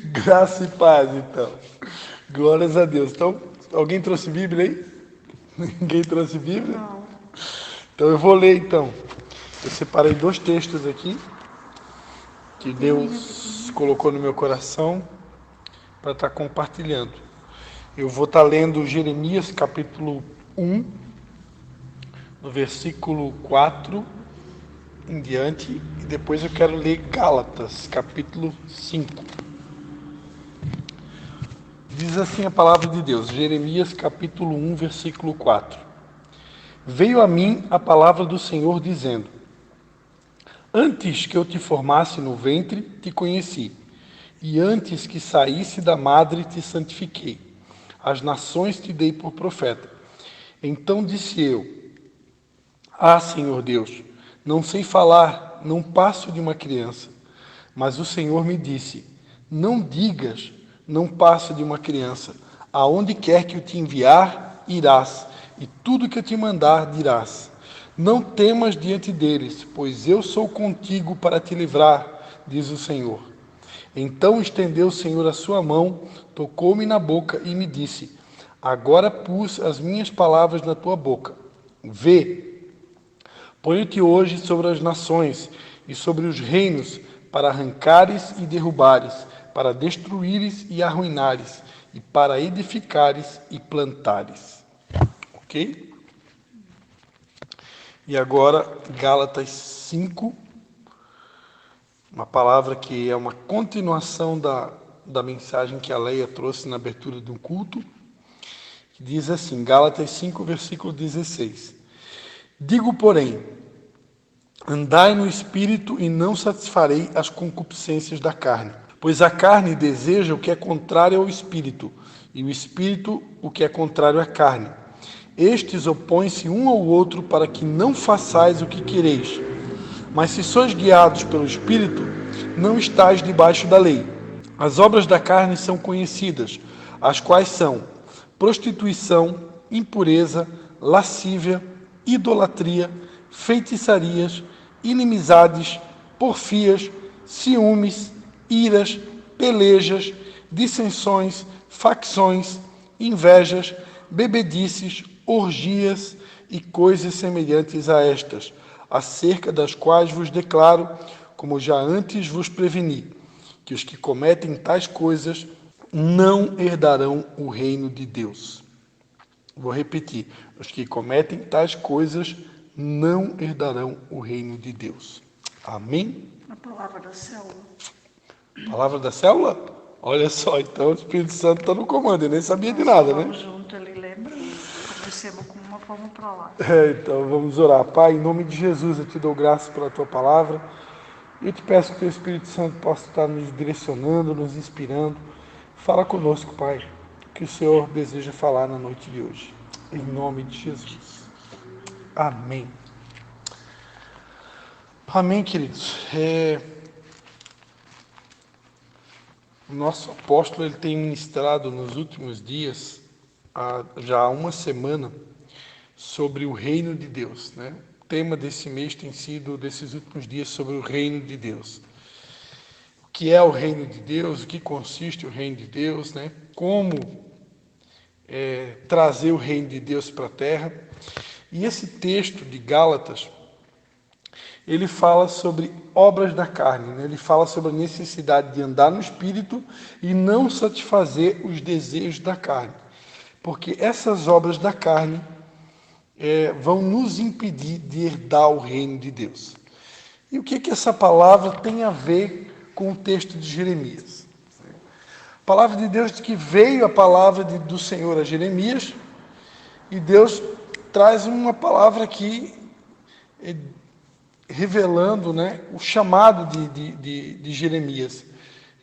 Graça e paz, então. Glórias a Deus. Então, alguém trouxe Bíblia aí? Ninguém trouxe Bíblia? Não. Então eu vou ler, então. Eu separei dois textos aqui que Eu tenho minha Deus pequenininha. colocou no meu coração para estar compartilhando. Eu vou estar lendo Jeremias capítulo 1, no versículo 4 em diante, e depois eu quero ler Gálatas capítulo 5. Diz assim a palavra de Deus, Jeremias capítulo 1, versículo 4. Veio a mim a palavra do Senhor dizendo: Antes que eu te formasse no ventre, te conheci, e antes que saísse da madre, te santifiquei. As nações te dei por profeta. Então disse eu: Ah, Senhor Deus, não sei falar, não passo de uma criança. Mas o Senhor me disse: Não digas, não passo de uma criança. Aonde quer que eu te enviar, irás, e tudo que eu te mandar, dirás. Não temas diante deles, pois eu sou contigo para te livrar, diz o Senhor. Então estendeu o Senhor a sua mão, tocou-me na boca e me disse: Agora pus as minhas palavras na tua boca. Vê, ponho-te hoje sobre as nações e sobre os reinos, para arrancares e derrubares, para destruíres e arruinares, e para edificares e plantares. Ok? E agora, Gálatas 5, uma palavra que é uma continuação da mensagem que a Leia trouxe na abertura do culto, que diz assim, Gálatas 5, versículo 16. Digo, porém, andai no Espírito e não satisfarei as concupiscências da carne. Pois a carne deseja o que é contrário ao Espírito, e o Espírito o que é contrário à carne. Estes opõem-se um ao outro para que não façais o que quereis. Mas se sois guiados pelo Espírito, não estáis debaixo da lei. As obras da carne são conhecidas, as quais são prostituição, impureza, lascívia, idolatria, feitiçarias, inimizades, porfias, ciúmes, iras, pelejas, dissensões, facções, invejas, bebedices, orgias e coisas semelhantes a estas, acerca das quais vos declaro, como já antes vos preveni, que os que cometem tais coisas não herdarão o reino de Deus. Vou repetir, os que cometem tais coisas não herdarão o reino de Deus. Amém? A palavra da célula. Palavra da célula? Olha só, então o Espírito Santo está no comando, eu nem sabia de Nós nada, né? falamos junto, ele lembra. Comecemos com uma, vamos para lá. Então vamos orar. Pai, em nome de Jesus, eu te dou graça pela tua palavra. Eu te peço que o teu Espírito Santo possa estar nos direcionando, nos inspirando. Fala conosco, Pai, que o Senhor deseja falar na noite de hoje. Em nome de Jesus. Amém. Amém, queridos. O nosso apóstolo ele tem ministrado nos últimos dias, já há uma semana, sobre o reino de Deus, né? O tema desse mês tem sido, desses últimos dias, sobre o reino de Deus. O que é o reino de Deus, o que consiste o reino de Deus, né? Como trazer o reino de Deus para a terra. E esse texto de Gálatas, ele fala sobre obras da carne, né? Ele fala sobre a necessidade de andar no Espírito e não satisfazer os desejos da carne. Porque essas obras da carne vão nos impedir de herdar o reino de Deus. E o que essa palavra tem a ver com o texto de Jeremias? A palavra de Deus diz que veio a palavra do Senhor a Jeremias, e Deus traz uma palavra aqui revelando, né, o chamado de Jeremias.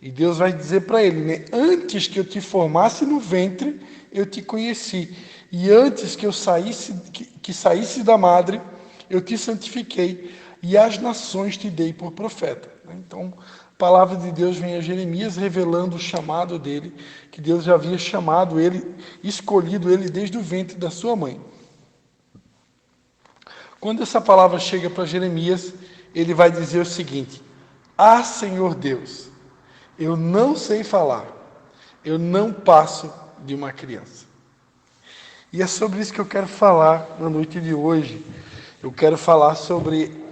E Deus vai dizer para ele, né, antes que eu te formasse no ventre, eu te conheci. E antes que eu saísse, que saísse da madre, eu te santifiquei. E as nações te dei por profeta. Então, a palavra de Deus vem a Jeremias revelando o chamado dele, que Deus já havia chamado ele, escolhido ele desde o ventre da sua mãe. Quando essa palavra chega para Jeremias, ele vai dizer o seguinte: Ah, Senhor Deus, eu não sei falar, eu não passo de uma criança. E é sobre isso que eu quero falar na noite de hoje. Eu quero falar sobre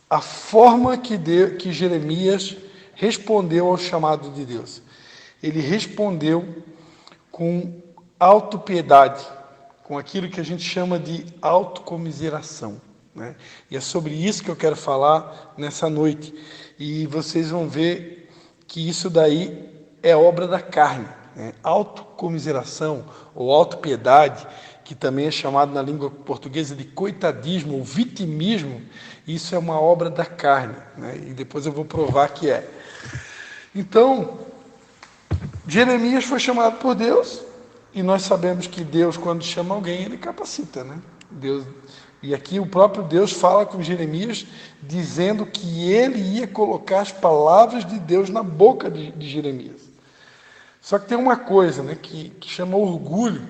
a forma que Jeremias respondeu ao chamado de Deus. Ele respondeu com autopiedade, com aquilo que a gente chama de autocomiseração, né? E é sobre isso que eu quero falar nessa noite. E vocês vão ver que isso daí é obra da carne, né? Autocomiseração ou autopiedade, que também é chamado na língua portuguesa de coitadismo ou vitimismo, isso é uma obra da carne, né? E depois eu vou provar que é. Então, Jeremias foi chamado por Deus, e nós sabemos que Deus, quando chama alguém, ele capacita, né? Deus, e aqui o próprio Deus fala com Jeremias, dizendo que ele ia colocar as palavras de Deus na boca de Jeremias. Só que tem uma coisa, né, que chama orgulho,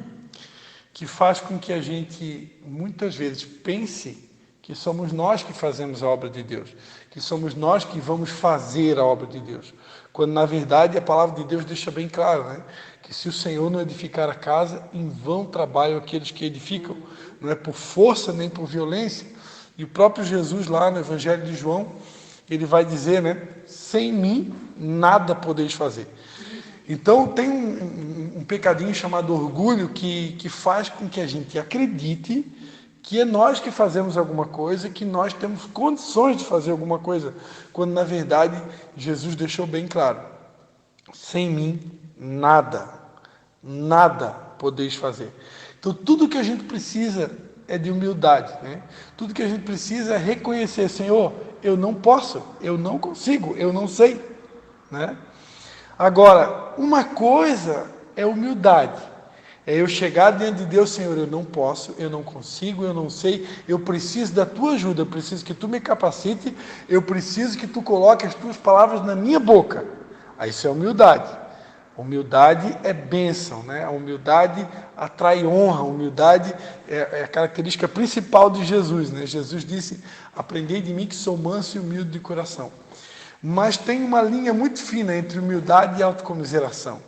que faz com que a gente, muitas vezes, pense que somos nós que fazemos a obra de Deus, que somos nós que vamos fazer a obra de Deus, quando, na verdade, a palavra de Deus deixa bem claro, né, que se o Senhor não edificar a casa, em vão trabalham aqueles que edificam, não é por força nem por violência. E o próprio Jesus, lá no Evangelho de João, ele vai dizer, né, sem mim, nada podeis fazer. Então, tem um pecadinho chamado orgulho que faz com que a gente acredite que é nós que fazemos alguma coisa, que nós temos condições de fazer alguma coisa, quando, na verdade, Jesus deixou bem claro, sem mim, nada podeis fazer. Então, tudo que a gente precisa é de humildade, né? Tudo que a gente precisa é reconhecer, Senhor, eu não posso, eu não consigo, eu não sei, né? Agora, uma coisa é humildade, é eu chegar diante de Deus, Senhor, eu não posso, eu não consigo, eu não sei, eu preciso da tua ajuda, eu preciso que tu me capacite, eu preciso que tu coloque as tuas palavras na minha boca. Aí isso é humildade. Humildade é bênção, né? A humildade atrai honra, a humildade é a característica principal de Jesus, né? Jesus disse, aprendei de mim que sou manso e humilde de coração. Mas tem uma linha muito fina entre humildade e autocomiseração.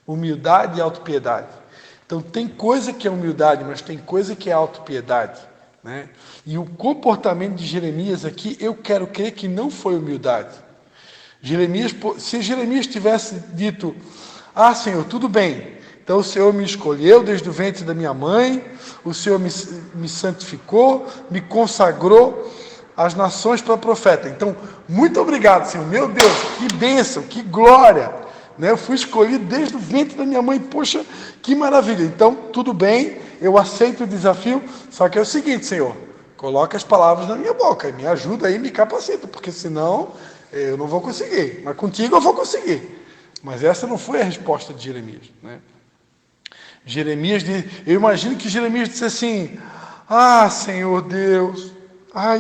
Humildade e autopiedade. Então tem coisa que é humildade, mas tem coisa que é autopiedade, né? E o comportamento de Jeremias aqui, eu quero crer que não foi humildade. Se Jeremias tivesse dito, Senhor, tudo bem, então o Senhor me escolheu desde o ventre da minha mãe, o Senhor me santificou, me consagrou às nações para profeta. Então, muito obrigado, Senhor, meu Deus, que bênção, que glória, né? Eu fui escolhido desde o ventre da minha mãe, poxa, que maravilha. Então, tudo bem, eu aceito o desafio, só que é o seguinte, Senhor, coloca as palavras na minha boca, me ajuda aí, me capacita, porque senão eu não vou conseguir, mas contigo eu vou conseguir. Mas essa não foi a resposta de Jeremias, né? Eu imagino que Jeremias disse assim, Senhor Deus,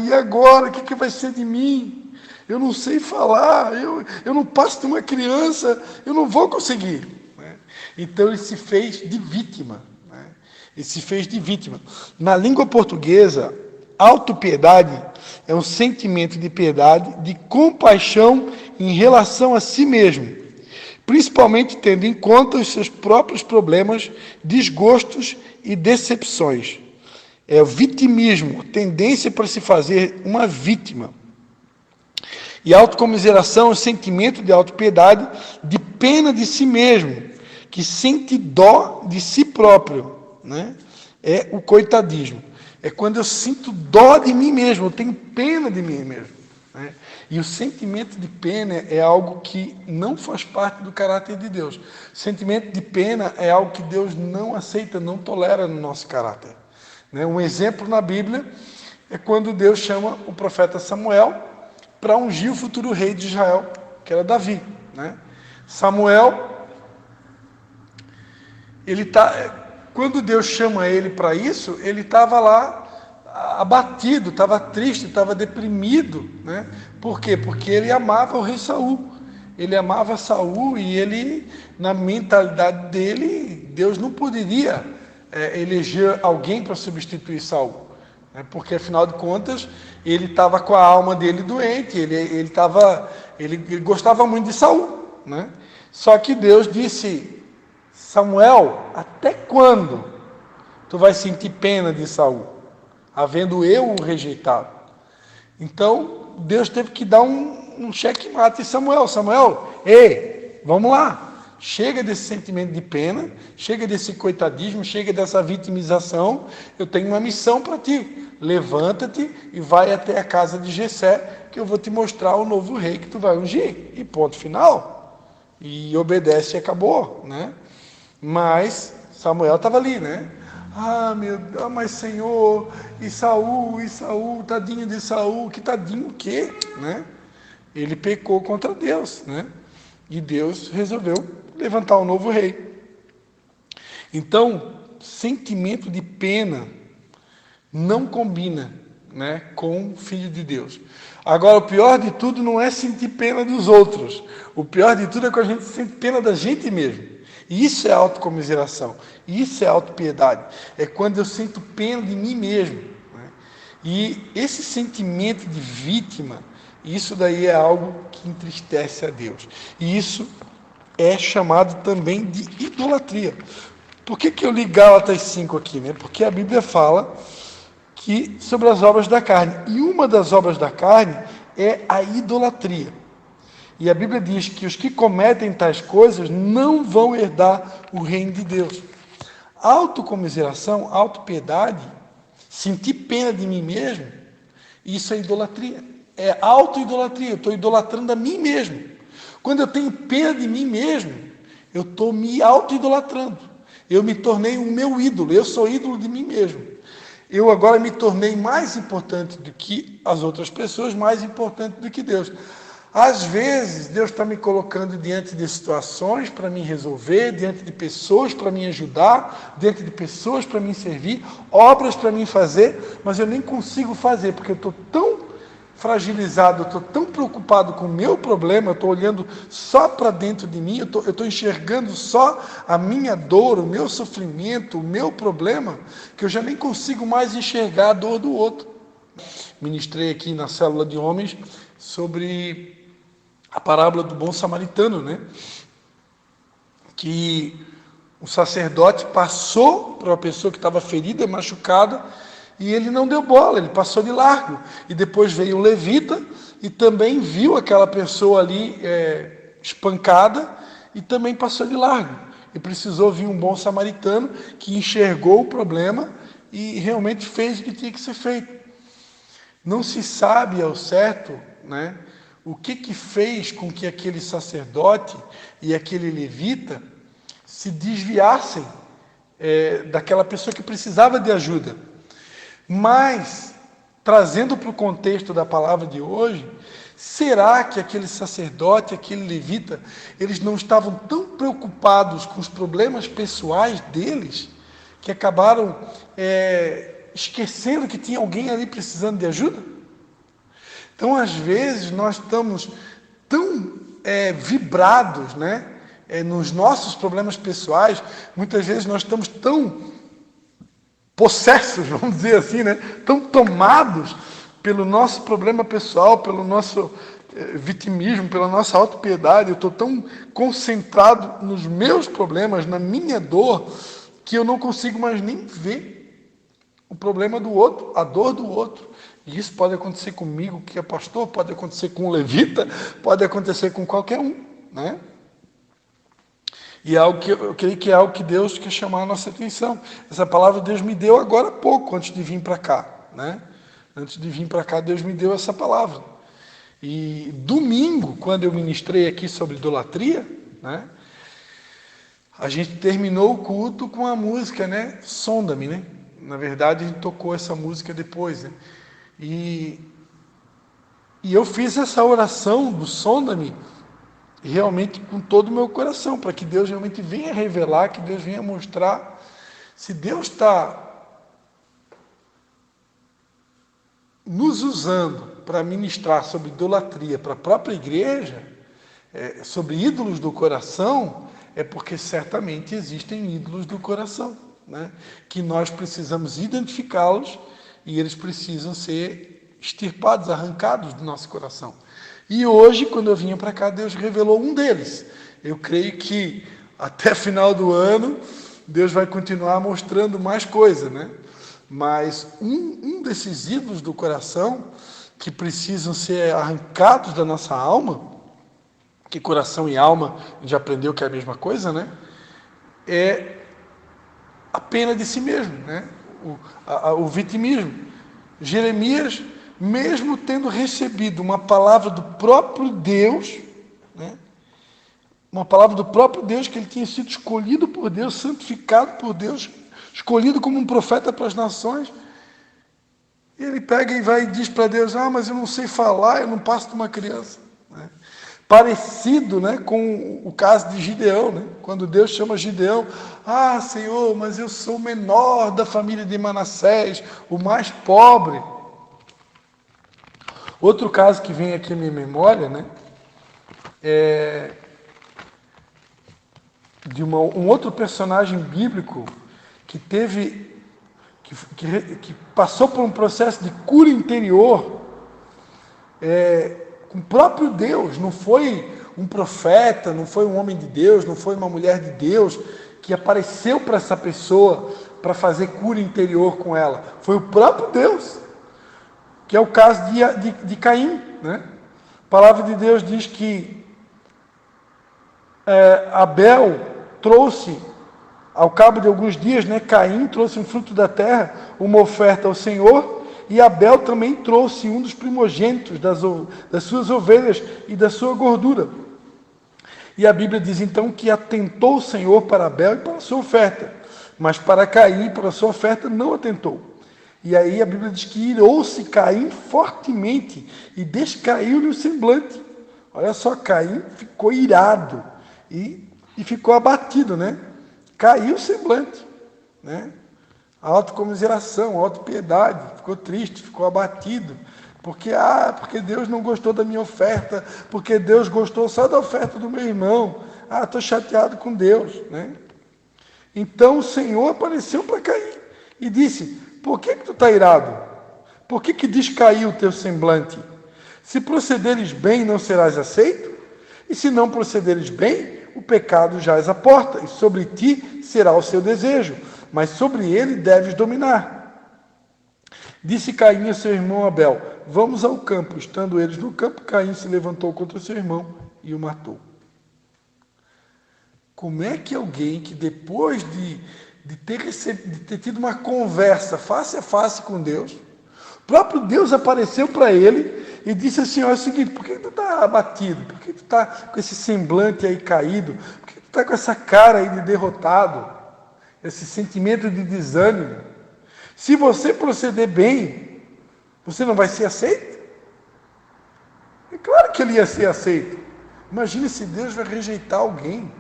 e agora, o que vai ser de mim? Eu não sei falar, eu não passo de uma criança, eu não vou conseguir, né? Então ele se fez de vítima, né? Ele se fez de vítima. Na língua portuguesa, autopiedade é um sentimento de piedade, de compaixão em relação a si mesmo, principalmente tendo em conta os seus próprios problemas, desgostos e decepções. É o vitimismo, tendência para se fazer uma vítima. E a autocomiseração é um sentimento de autopiedade, de pena de si mesmo, que sente dó de si próprio, né? É o coitadismo. É quando eu sinto dó de mim mesmo, eu tenho pena de mim mesmo, né? E o sentimento de pena é algo que não faz parte do caráter de Deus. O sentimento de pena é algo que Deus não aceita, não tolera no nosso caráter, né? Um exemplo na Bíblia é quando Deus chama o profeta Samuel para ungir o futuro rei de Israel, que era Davi, né? Samuel, quando Deus chama ele para isso, ele estava lá abatido, estava triste, estava deprimido, né? Por quê? Porque ele amava o rei Saul. Ele amava Saul e ele, na mentalidade dele, Deus não poderia eleger alguém para substituir Saul, né? Porque, afinal de contas, ele estava com a alma dele doente, ele gostava muito de Saul, né? Só que Deus disse: Samuel, até quando tu vai sentir pena de Saul, havendo eu o rejeitado? Então Deus teve que dar um checkmate em Samuel. Samuel, ei, vamos lá. Chega desse sentimento de pena, chega desse coitadismo, chega dessa vitimização. Eu tenho uma missão para ti. Levanta-te e vai até a casa de Jessé, que eu vou te mostrar o novo rei que tu vai ungir. E ponto final. E obedece e acabou, né? Mas Samuel estava ali, né? Ah, meu Deus, mas Senhor, e Saul, tadinho de Saul, que tadinho o quê, né? Ele pecou contra Deus, né? E Deus resolveu levantar um novo rei. Então, sentimento de pena não combina, né, com o Filho de Deus. Agora, o pior de tudo não é sentir pena dos outros. O pior de tudo é quando a gente sente pena da gente mesmo. E isso é autocomiseração. Isso é autopiedade. É quando eu sinto pena de mim mesmo, né? E esse sentimento de vítima, isso daí é algo que entristece a Deus. E isso é chamado também de idolatria. Por que eu li Gálatas 5 aqui, né? Porque a Bíblia fala que sobre as obras da carne. E uma das obras da carne é a idolatria. E a Bíblia diz que os que cometem tais coisas não vão herdar o reino de Deus. Autocomiseração, autopiedade, sentir pena de mim mesmo, isso é idolatria. É autoidolatria, eu estou idolatrando a mim mesmo. Quando eu tenho pena de mim mesmo, eu estou me autoidolatrando. Eu me tornei o meu ídolo, eu sou ídolo de mim mesmo. Eu agora me tornei mais importante do que as outras pessoas, mais importante do que Deus. Às vezes, Deus está me colocando diante de situações para me resolver, diante de pessoas para me ajudar, diante de pessoas para me servir, obras para me fazer, mas eu nem consigo fazer, porque eu estou tão fragilizado, eu estou tão preocupado com o meu problema, eu estou olhando só para dentro de mim, eu estou enxergando só a minha dor, o meu sofrimento, o meu problema, que eu já nem consigo mais enxergar a dor do outro. Ministrei aqui na célula de homens sobre a parábola do bom samaritano, né? Que o sacerdote passou para uma pessoa que estava ferida, machucada, e ele não deu bola, ele passou de largo. E depois veio um levita e também viu aquela pessoa ali espancada e também passou de largo. E precisou vir um bom samaritano que enxergou o problema e realmente fez o que tinha que ser feito. Não se sabe ao certo, né, o que fez com que aquele sacerdote e aquele levita se desviassem daquela pessoa que precisava de ajuda. Mas, trazendo para o contexto da palavra de hoje, será que aquele sacerdote, aquele levita, eles não estavam tão preocupados com os problemas pessoais deles, que acabaram esquecendo que tinha alguém ali precisando de ajuda? Então, às vezes, nós estamos tão vibrados, né, nos nossos problemas pessoais, muitas vezes nós estamos tão possessos, vamos dizer assim, né? Tão tomados pelo nosso problema pessoal, pelo nosso vitimismo, pela nossa autopiedade, eu estou tão concentrado nos meus problemas, na minha dor, que eu não consigo mais nem ver o problema do outro, a dor do outro. E isso pode acontecer comigo, que é pastor, pode acontecer com um levita, pode acontecer com qualquer um, né? E é algo que eu creio que é algo que Deus quer chamar a nossa atenção. Essa palavra Deus me deu agora há pouco, antes de vir para cá, né? Antes de vir para cá, Deus me deu essa palavra. E domingo, quando eu ministrei aqui sobre idolatria, né, a gente terminou o culto com a música, né, Sonda-me, né? Na verdade, a gente tocou essa música depois, né? E eu fiz essa oração do Sonda-me realmente com todo o meu coração, para que Deus realmente venha revelar, que Deus venha mostrar. Se Deus está nos usando para ministrar sobre idolatria para a própria igreja, sobre ídolos do coração, é porque certamente existem ídolos do coração, né? Que nós precisamos identificá-los e eles precisam ser extirpados, arrancados do nosso coração. E hoje, quando eu vinha para cá, Deus revelou um deles. Eu creio que até final do ano, Deus vai continuar mostrando mais coisas, né? Mas um desses ídolos do coração, que precisam ser arrancados da nossa alma, que coração e alma, a gente já aprendeu que é a mesma coisa, né? É a pena de si mesmo, né? O vitimismo. Jeremias, mesmo tendo recebido uma palavra do próprio Deus, né? Uma palavra do próprio Deus, que ele tinha sido escolhido por Deus, santificado por Deus, escolhido como um profeta para as nações, ele pega e vai e diz para Deus: mas eu não sei falar, eu não passo de uma criança, né? Parecido, né, com o caso de Gideão, né? Quando Deus chama Gideão: Senhor, mas eu sou o menor da família de Manassés, o mais pobre. Outro caso que vem aqui à minha memória, né, é de um outro personagem bíblico que teve, que passou por um processo de cura interior, com o próprio Deus. Não foi um profeta, não foi um homem de Deus, não foi uma mulher de Deus que apareceu para essa pessoa para fazer cura interior com ela. Foi o próprio Deus, que é o caso de Caim, né? A palavra de Deus diz que Abel trouxe, ao cabo de alguns dias, né, Caim trouxe um fruto da terra, uma oferta ao Senhor, e Abel também trouxe um dos primogênitos das suas ovelhas e da sua gordura. E a Bíblia diz então que atentou o Senhor para Abel e para a sua oferta, mas para Caim, para a sua oferta, não atentou. E aí a Bíblia diz que irou-se Caim fortemente e descaiu-lhe o semblante. Olha só, Caim ficou irado e ficou abatido, né? Caiu o semblante, né? A autocomiseração, a autopiedade, ficou triste, ficou abatido, porque Deus não gostou da minha oferta, porque Deus gostou só da oferta do meu irmão. Estou chateado com Deus, né? Então o Senhor apareceu para Caim e disse: por que tu está irado? Por que descaiu o teu semblante? Se procederes bem, não serás aceito? E se não procederes bem, o pecado jaz à porta, e sobre ti será o seu desejo, mas sobre ele deves dominar. Disse Caim a seu irmão Abel: vamos ao campo. Estando eles no campo, Caim se levantou contra seu irmão e o matou. Como é que alguém que depois de ter tido uma conversa face a face com Deus, o próprio Deus apareceu para ele e disse assim: é o seguinte, por que tu está abatido? Por que tu está com esse semblante aí caído? Por que tu está com essa cara aí de derrotado? Esse sentimento de desânimo? Se você proceder bem, você não vai ser aceito? É claro que ele ia ser aceito. Imagina se Deus vai rejeitar alguém.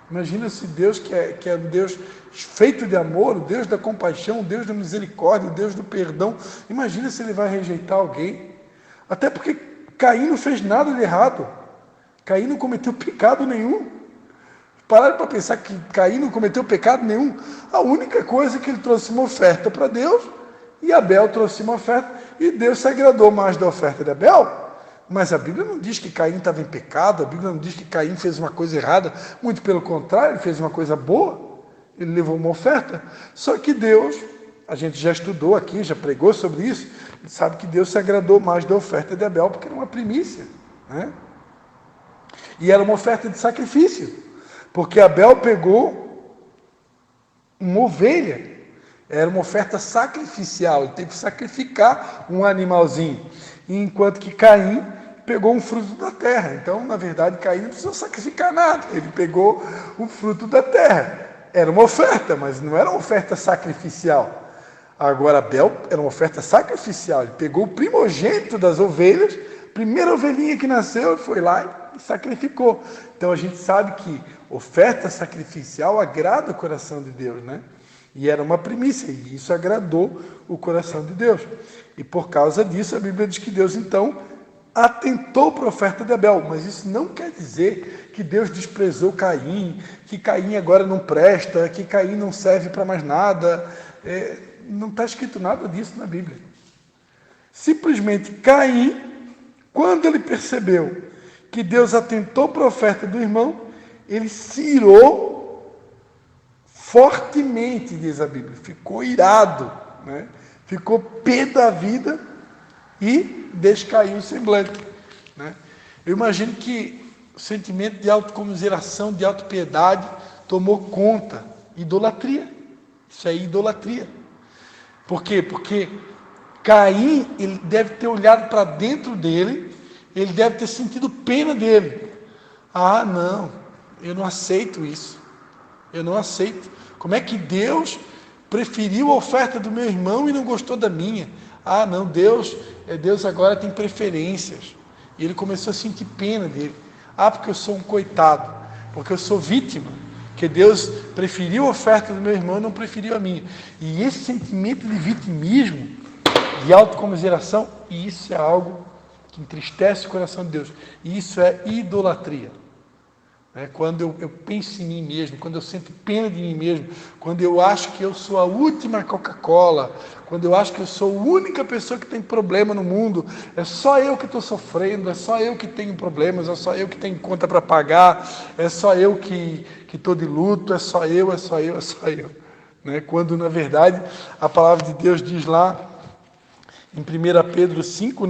Imagina se Deus, que é um Deus feito de amor, o Deus da compaixão, o Deus da misericórdia, o Deus do perdão, imagina se ele vai rejeitar alguém. Até porque Caim não fez nada de errado. Caim não cometeu pecado nenhum. Pararam para pensar que Caim não cometeu pecado nenhum. A única coisa é que ele trouxe uma oferta para Deus, e Abel trouxe uma oferta, e Deus se agradou mais da oferta de Abel. Mas a Bíblia não diz que Caim estava em pecado, a Bíblia não diz que Caim fez uma coisa errada, muito pelo contrário, ele fez uma coisa boa, ele levou uma oferta. Só que Deus, a gente já estudou aqui, já pregou sobre isso, sabe que Deus se agradou mais da oferta de Abel, porque era uma primícia, né? E era uma oferta de sacrifício, porque Abel pegou uma ovelha, era uma oferta sacrificial, ele teve que sacrificar um animalzinho, enquanto que Caim pegou um fruto da terra. Então, na verdade, Caim não precisou sacrificar nada, ele pegou o fruto da terra. Era uma oferta, mas não era uma oferta sacrificial. Agora, Abel era uma oferta sacrificial, ele pegou o primogênito das ovelhas, primeira ovelhinha que nasceu, ele foi lá e sacrificou. Então, a gente sabe que oferta sacrificial agrada o coração de Deus, né? E era uma primícia, e isso agradou o coração de Deus. E por causa disso, a Bíblia diz que Deus, então, atentou para a oferta de Abel. Mas isso não quer dizer que Deus desprezou Caim, que Caim agora não presta, que Caim não serve para mais nada. Não está escrito nada disso na Bíblia. Simplesmente Caim Quando ele percebeu que Deus atentou para a oferta do irmão, ele se irou fortemente, diz a Bíblia. Ficou irado, né? Ficou pé da vida e descaiu o semblante, né? Eu imagino que o sentimento de autocomiseração, de autopiedade, tomou conta. Idolatria. Isso é idolatria. Por quê? Porque Caim, ele deve ter olhado para dentro dele, ele deve ter sentido pena dele. Ah, não, eu não aceito isso. Eu não aceito. Como é que Deus preferiu a oferta do meu irmão e não gostou da minha? Ah, não, Deus agora tem preferências. E ele começou a sentir pena dele. Ah, porque eu sou um coitado, porque eu sou vítima, que Deus preferiu a oferta do meu irmão e não preferiu a minha. E esse sentimento de vitimismo, de autocomiseração, isso é algo que entristece o coração de Deus. E isso é idolatria. Quando eu penso em mim mesmo, quando eu sinto pena de mim mesmo, quando eu acho que eu sou a última Coca-Cola, quando eu acho que eu sou a única pessoa que tem problema no mundo, é só eu que estou sofrendo, é só eu que tenho problemas, é só eu que tenho conta para pagar, é só eu que estou de luto, é só eu. Quando, na verdade, a palavra de Deus diz lá, em 1 Pedro 5,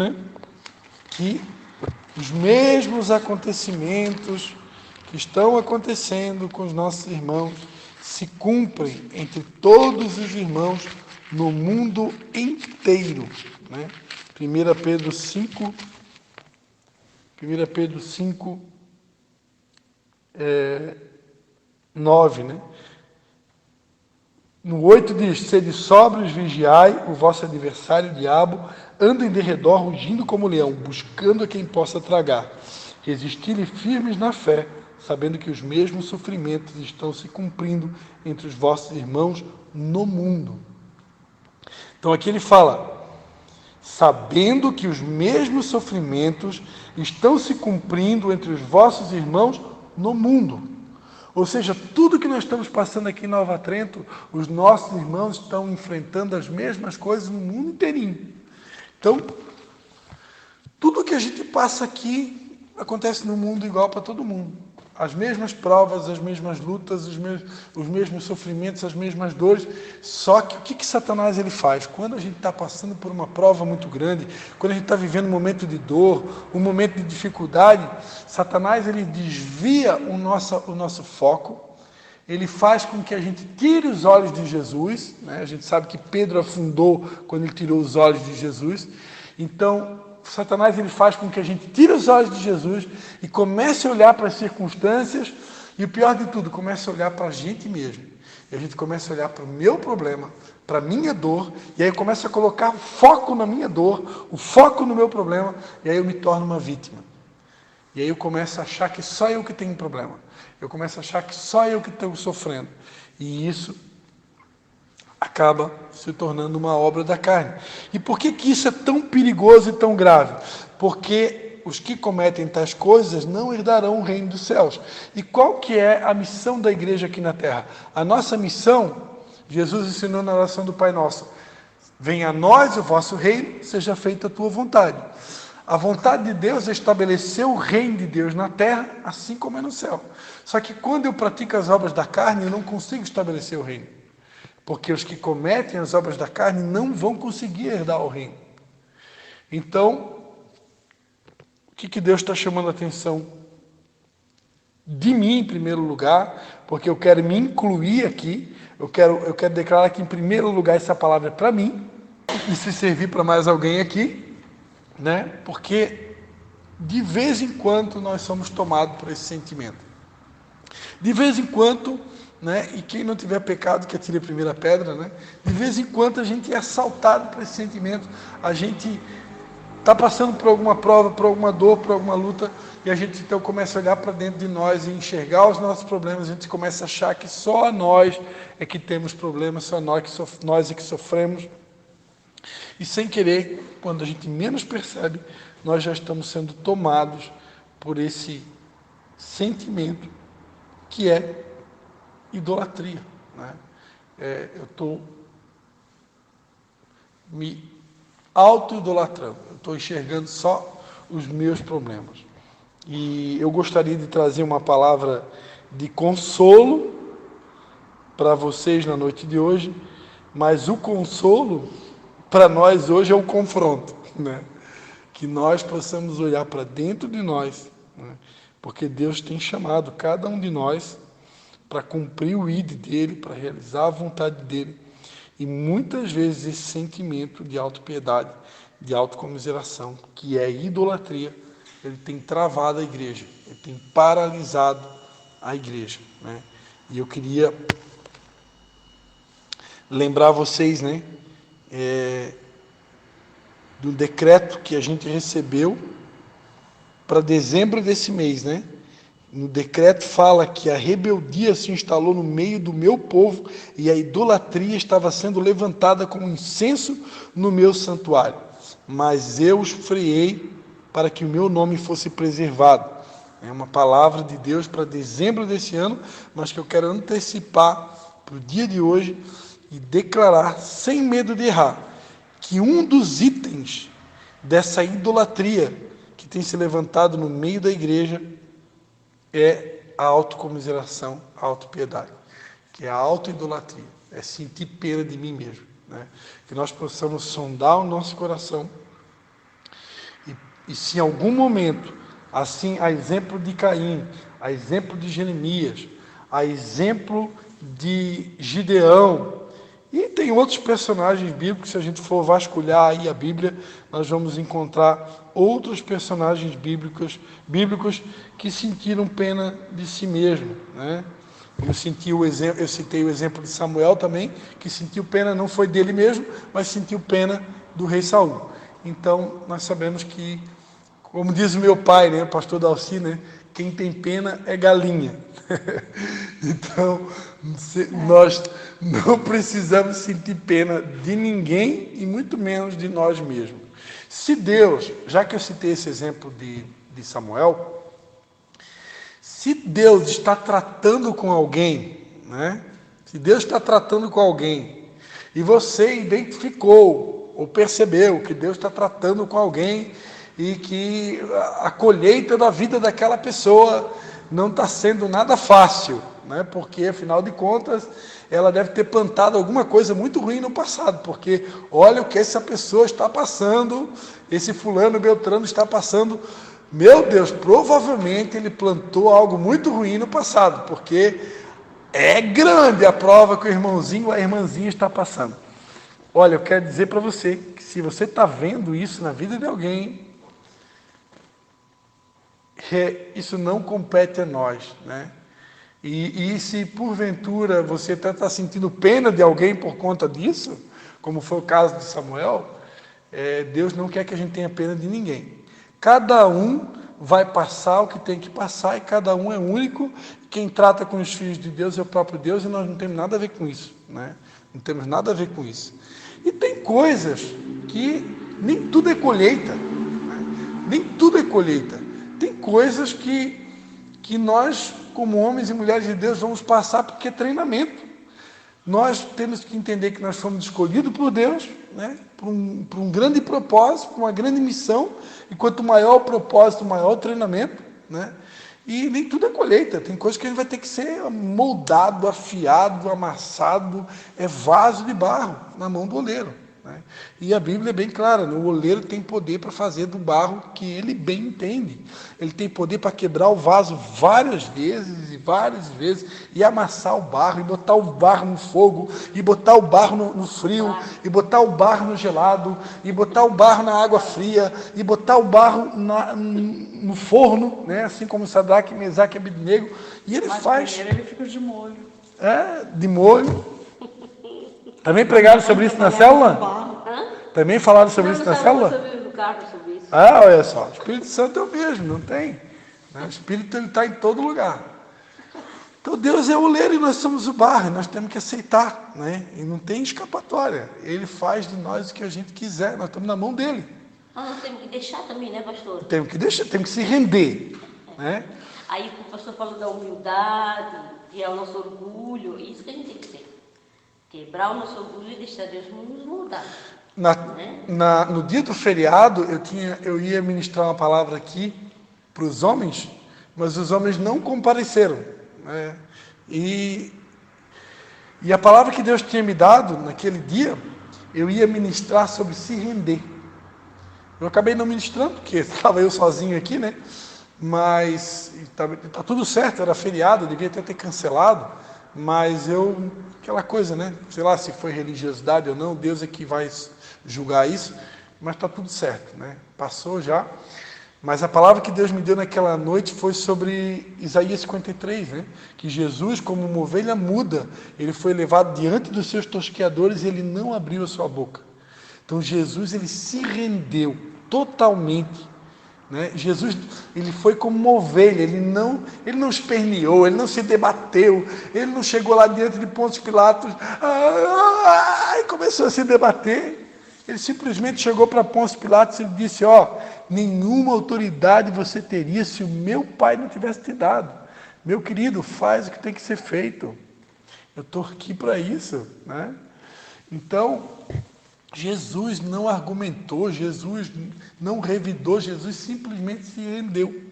que os mesmos acontecimentos que estão acontecendo com os nossos irmãos se cumprem entre todos os irmãos no mundo inteiro. 1 Pedro 5, 9, No 8 diz: sede sóbrios, vigiai, o vosso adversário, o diabo, anda em derredor, rugindo como leão, buscando a quem possa tragar. Resisti-lhe firmes na fé, sabendo que os mesmos sofrimentos estão se cumprindo entre os vossos irmãos no mundo. Então aqui ele fala, sabendo que os mesmos sofrimentos estão se cumprindo entre os vossos irmãos no mundo. Ou seja, tudo que nós estamos passando aqui em Nova Trento, os nossos irmãos estão enfrentando as mesmas coisas no mundo inteirinho. Então, tudo que a gente passa aqui acontece no mundo igual para todo mundo. As mesmas provas, as mesmas lutas, os mesmos sofrimentos, as mesmas dores. Só que o que Satanás ele faz? Quando a gente está passando por uma prova muito grande, quando a gente está vivendo um momento de dor, um momento de dificuldade, Satanás ele desvia o nosso foco, ele faz com que a gente tire os olhos de Jesus. A gente sabe que Pedro afundou quando ele tirou os olhos de Jesus. Então, Satanás ele faz com que a gente tire os olhos de Jesus e comece a olhar para as circunstâncias e, o pior de tudo, comece a olhar para a gente mesmo. E a gente começa a olhar para o meu problema, para a minha dor, e aí eu começo a colocar o foco na minha dor, o foco no meu problema, e aí eu me torno uma vítima. E aí eu começo a achar que só eu que tenho problema. Eu começo a achar que só eu que estou sofrendo. E isso acaba se tornando uma obra da carne. E por que isso é tão perigoso e tão grave? Porque os que cometem tais coisas não herdarão o reino dos céus. E qual que é a missão da igreja aqui na terra? A nossa missão, Jesus ensinou na oração do Pai Nosso: venha a nós o vosso reino, seja feita a tua vontade. A vontade de Deus é estabelecer o reino de Deus na terra, assim como é no céu. Só que quando eu pratico as obras da carne, eu não consigo estabelecer o reino. Porque os que cometem as obras da carne não vão conseguir herdar o reino. Então, o que Deus está chamando a atenção de mim, em primeiro lugar, porque eu quero me incluir aqui, eu quero declarar que, em primeiro lugar, essa palavra é para mim, e se servir para mais alguém aqui, porque de vez em quando nós somos tomados por esse sentimento. De vez em quando, e quem não tiver pecado que atire a primeira pedra, de vez em quando a gente é assaltado por esse sentimento, a gente está passando por alguma prova, por alguma dor, por alguma luta, e a gente então começa a olhar para dentro de nós e enxergar os nossos problemas, a gente começa a achar que só nós é que temos problemas, só nós é que sofremos, e sem querer, quando a gente menos percebe, nós já estamos sendo tomados por esse sentimento que é idolatria. Eu estou me auto-idolatrando, eu estou enxergando só os meus problemas. E eu gostaria de trazer uma palavra de consolo para vocês na noite de hoje, mas o consolo para nós hoje é o confronto, né? Que nós possamos olhar para dentro de nós, né? Porque Deus tem chamado cada um de nós para cumprir o ID dele, para realizar a vontade dele. E muitas vezes esse sentimento de autopiedade, de autocomiseração, que é idolatria, ele tem travado a igreja, ele tem paralisado a igreja, né? E eu queria lembrar vocês, né, do decreto que a gente recebeu para dezembro desse mês, né? No decreto fala que a rebeldia se instalou no meio do meu povo e a idolatria estava sendo levantada como incenso no meu santuário. Mas eu os freiei para que o meu nome fosse preservado. É uma palavra de Deus para dezembro desse ano, mas que eu quero antecipar para o dia de hoje e declarar, sem medo de errar, que um dos itens dessa idolatria que tem se levantado no meio da igreja é a autocomiseração, a autopiedade, que é a autoidolatria, é sentir pena de mim mesmo, né? Que nós possamos sondar o nosso coração e se em algum momento, assim, a exemplo de Caim, a exemplo de Jeremias, a exemplo de Gideão, e tem outros personagens bíblicos, se a gente for vasculhar aí a Bíblia, nós vamos encontrar outros personagens bíblicos que sentiram pena de si mesmo, né? Eu citei o exemplo de Samuel também, que sentiu pena, não foi dele mesmo, mas sentiu pena do rei Saul. Então, nós sabemos que, como diz o meu pai, né, o pastor Dalci, né, quem tem pena é galinha. Então, nós não precisamos sentir pena de ninguém e muito menos de nós mesmos. Se Deus, já que eu citei esse exemplo de Samuel, se Deus está tratando com alguém, né? Se Deus está tratando com alguém e você identificou ou percebeu que Deus está tratando com alguém e que a colheita da vida daquela pessoa não está sendo nada fácil, né? Porque, afinal de contas, ela deve ter plantado alguma coisa muito ruim no passado, porque olha o que essa pessoa está passando, esse fulano Beltrano está passando. Meu Deus, provavelmente ele plantou algo muito ruim no passado, porque é grande a prova que o irmãozinho ou a irmãzinha está passando. Olha, eu quero dizer para você que se você está vendo isso na vida de alguém, isso não compete a nós, né? E se porventura você até está sentindo pena de alguém por conta disso, como foi o caso de Samuel, Deus não quer que a gente tenha pena de ninguém. Cada um vai passar o que tem que passar e cada um é único. Quem trata com os filhos de Deus é o próprio Deus e nós não temos nada a ver com isso, né? Não temos nada a ver com isso. E tem coisas que nem tudo é colheita, né? Nem tudo é colheita. Tem coisas que nós, como homens e mulheres de Deus, vamos passar porque é treinamento. Nós temos que entender que nós fomos escolhidos por Deus, né, para um grande propósito, para uma grande missão, e quanto maior o propósito, maior o treinamento, né? E nem tudo é colheita, tem coisas que a gente vai ter que ser moldado, afiado, amassado, é vaso de barro na mão do oleiro, né? E a Bíblia é bem clara, o oleiro tem poder para fazer do barro que ele bem entende. Ele tem poder para quebrar o vaso várias vezes e amassar o barro, e botar o barro no fogo, e botar o barro no frio, e botar o barro no gelado, e botar o barro na água fria, e botar o barro no forno, né? Assim como Sadraque, Mesaque e Abednego. E ele faz... Primeiro ele fica de molho. De molho. Também pregaram sobre isso na célula? Também falaram sobre isso na célula? Sobre isso. Olha só, o Espírito Santo é o mesmo, não tem, né? O Espírito está em todo lugar. Então Deus é o oleiro e nós somos o barro, nós temos que aceitar, né? E não tem escapatória. Ele faz de nós o que a gente quiser, nós estamos na mão dele. Nós temos que deixar também, né, pastor? Temos que deixar, temos que se render, né? Aí o pastor falou da humildade, que é o nosso orgulho, isso que a gente tem que ter. Quebrar o nosso orgulho e deixar Deus nos moldar. No dia do feriado, eu ia ministrar uma palavra aqui para os homens, mas os homens não compareceram, né? E a palavra que Deus tinha me dado naquele dia, eu ia ministrar sobre se render. Eu acabei não ministrando, porque estava eu sozinho aqui, né? Mas tá tudo certo, era feriado, devia até ter cancelado, mas aquela coisa, né? Sei lá se foi religiosidade ou não, Deus é que vai julgar isso, mas está tudo certo, né? Passou já. Mas a palavra que Deus me deu naquela noite foi sobre Isaías 53, né? Que Jesus, como uma ovelha muda, ele foi levado diante dos seus tosqueadores e ele não abriu a sua boca. Então Jesus, ele se rendeu totalmente, né? Jesus, ele foi como uma ovelha, ele não esperneou, ele não se debateu, ele não chegou lá diante de Pôncio Pilatos e começou a se debater. Ele simplesmente chegou para Pôncio Pilatos e disse: nenhuma autoridade você teria se o meu pai não tivesse te dado. Meu querido, faz o que tem que ser feito. Eu estou aqui para isso, né? Então, Jesus não argumentou, Jesus não revidou, Jesus simplesmente se rendeu.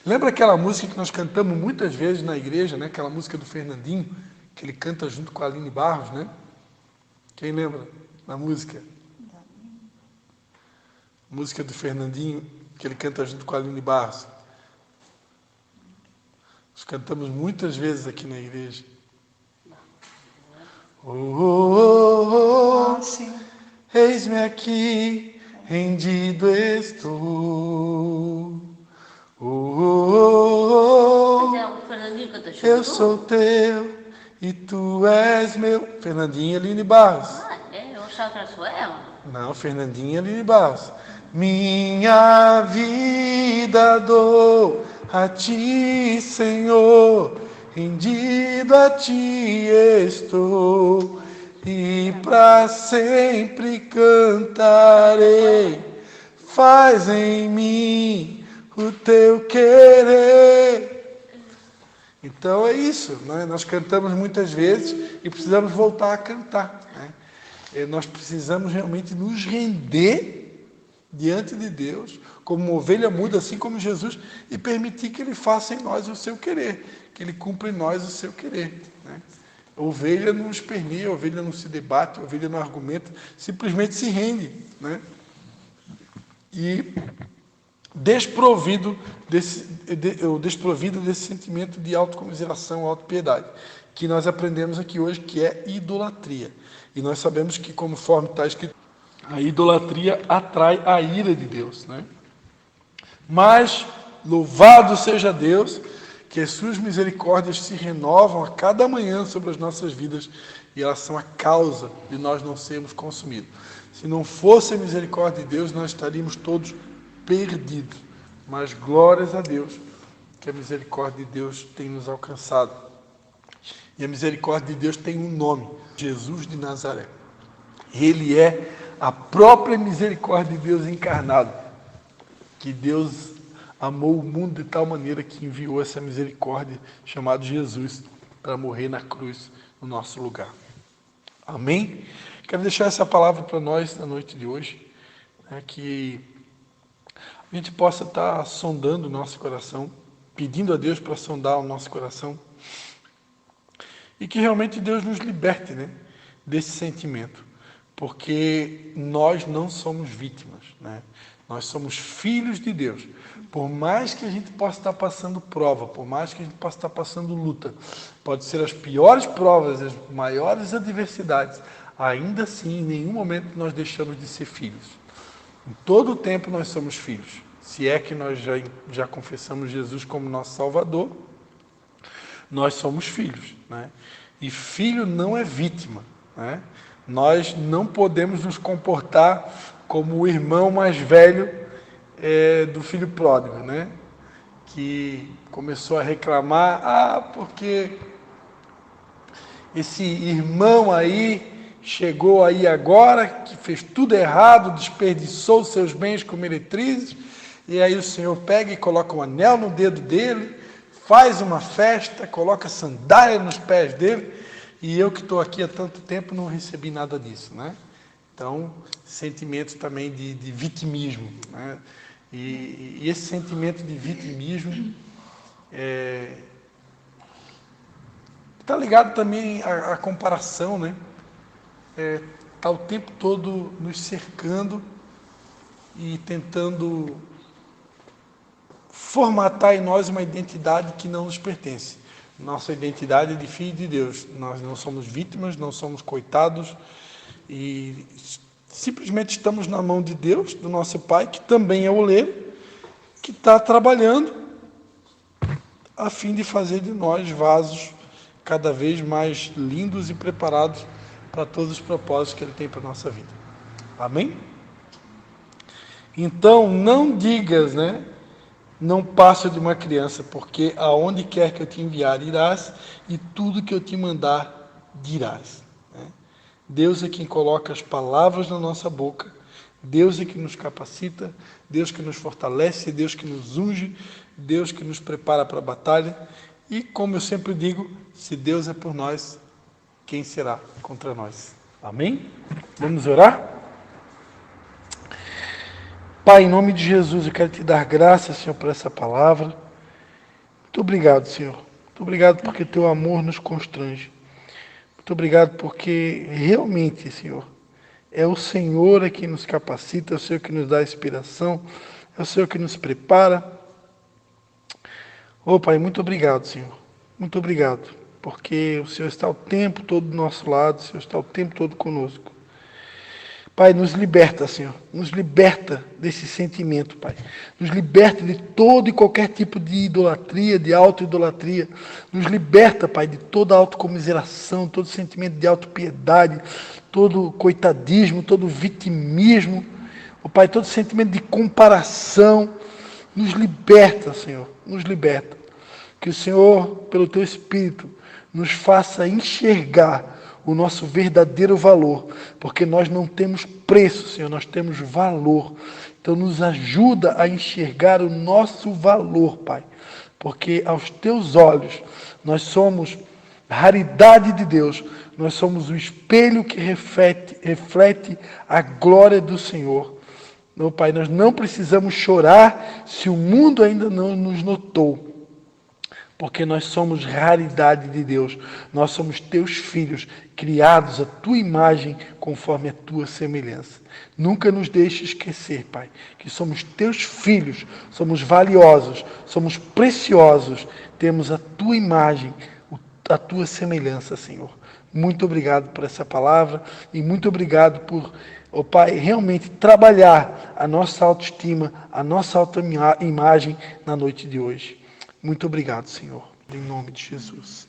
Lembra aquela música que nós cantamos muitas vezes na igreja, né? Aquela música do Fernandinho, que ele canta junto com a Aline Barros, né? Quem lembra da música? Música do Fernandinho, que ele canta junto com a Aline Barros. Nós cantamos muitas vezes aqui na igreja. Sim. Eis-me aqui, rendido estou. Mas é o Fernandinho canta junto? Eu sou teu e tu és meu. Fernandinho e Aline Barros. Eu achava que era só ela. Não, Fernandinho e Aline Barros. Minha vida dou a ti, Senhor, rendido a ti estou, e para sempre cantarei. Faz em mim o teu querer. Então é isso, né? Nós cantamos muitas vezes e precisamos voltar a cantar, né? Nós precisamos realmente nos render diante de Deus, como uma ovelha muda, assim como Jesus, e permitir que Ele faça em nós o seu querer, que Ele cumpra em nós o seu querer, né? A ovelha não esperneia, a ovelha não se debate, a ovelha não argumenta, simplesmente se rende, né? E desprovido desse sentimento de autocomiseração, autopiedade, que nós aprendemos aqui hoje, que é idolatria. E nós sabemos que, conforme está escrito, a idolatria atrai a ira de Deus, né? Mas, louvado seja Deus, que as suas misericórdias se renovam a cada manhã sobre as nossas vidas, e elas são a causa de nós não sermos consumidos. Se não fosse a misericórdia de Deus, nós estaríamos todos perdidos. Mas glórias a Deus, que a misericórdia de Deus tem nos alcançado. E a misericórdia de Deus tem um nome: Jesus de Nazaré. Ele é a própria misericórdia de Deus encarnado, que Deus amou o mundo de tal maneira que enviou essa misericórdia, chamado Jesus, para morrer na cruz no nosso lugar. Amém? Quero deixar essa palavra para nós na noite de hoje, né, que a gente possa estar sondando o nosso coração, pedindo a Deus para sondar o nosso coração, e que realmente Deus nos liberte, né, desse sentimento. Porque nós não somos vítimas, né? Nós somos filhos de Deus. Por mais que a gente possa estar passando prova, por mais que a gente possa estar passando luta, pode ser as piores provas, as maiores adversidades, ainda assim, em nenhum momento nós deixamos de ser filhos. Em todo o tempo nós somos filhos. Se é que nós já confessamos Jesus como nosso Salvador, nós somos filhos, né? E filho não é vítima, né? Nós não podemos nos comportar como o irmão mais velho do filho pródigo, né? Que começou a reclamar, porque esse irmão aí chegou aí agora, que fez tudo errado, desperdiçou seus bens com meretrizes, e aí o Senhor pega e coloca um anel no dedo dele, faz uma festa, coloca sandália nos pés dele, e eu que estou aqui há tanto tempo não recebi nada disso, né? Então, sentimento também de vitimismo, né? E esse sentimento de vitimismo está ligado também à comparação, né? Está o tempo todo nos cercando e tentando formatar em nós uma identidade que não nos pertence. Nossa identidade é de filho de Deus. Nós não somos vítimas, não somos coitados e simplesmente estamos na mão de Deus, do nosso Pai, que também é oleiro, que está trabalhando a fim de fazer de nós vasos cada vez mais lindos e preparados para todos os propósitos que Ele tem para a nossa vida. Amém? Então, não digas, né? Não passa de uma criança, porque aonde quer que eu te enviar, irás, e tudo que eu te mandar, dirás. Né? Deus é quem coloca as palavras na nossa boca, Deus é que nos capacita, Deus que nos fortalece, Deus que nos unge, Deus que nos prepara para a batalha. E, como eu sempre digo, se Deus é por nós, quem será contra nós? Amém? Vamos orar? Pai, em nome de Jesus, eu quero te dar graças, Senhor, por essa palavra. Muito obrigado, Senhor. Muito obrigado porque teu amor nos constrange. Muito obrigado porque realmente, Senhor, é o Senhor quem nos capacita, é o Senhor que nos dá inspiração, é o Senhor que nos prepara. Pai, muito obrigado, Senhor. Muito obrigado, porque o Senhor está o tempo todo do nosso lado, o Senhor está o tempo todo conosco. Pai, nos liberta, Senhor. Nos liberta desse sentimento, Pai. Nos liberta de todo e qualquer tipo de idolatria, de auto-idolatria. Nos liberta, Pai, de toda autocomiseração, todo sentimento de autopiedade, todo coitadismo, todo vitimismo. Pai, todo sentimento de comparação. Nos liberta, Senhor. Nos liberta. Que o Senhor, pelo Teu Espírito, nos faça enxergar o nosso verdadeiro valor, porque nós não temos preço, Senhor, nós temos valor. Então nos ajuda a enxergar o nosso valor, Pai, porque aos Teus olhos nós somos raridade de Deus, nós somos o espelho que reflete a glória do Senhor. Meu Pai, nós não precisamos chorar se o mundo ainda não nos notou, porque nós somos raridade de Deus, nós somos Teus filhos, criados à Tua imagem, conforme a Tua semelhança. Nunca nos deixe esquecer, Pai, que somos Teus filhos, somos valiosos, somos preciosos, temos a Tua imagem, a Tua semelhança, Senhor. Muito obrigado por essa palavra e muito obrigado por, Pai, realmente trabalhar a nossa autoestima, a nossa autoimagem na noite de hoje. Muito obrigado, Senhor, em nome de Jesus.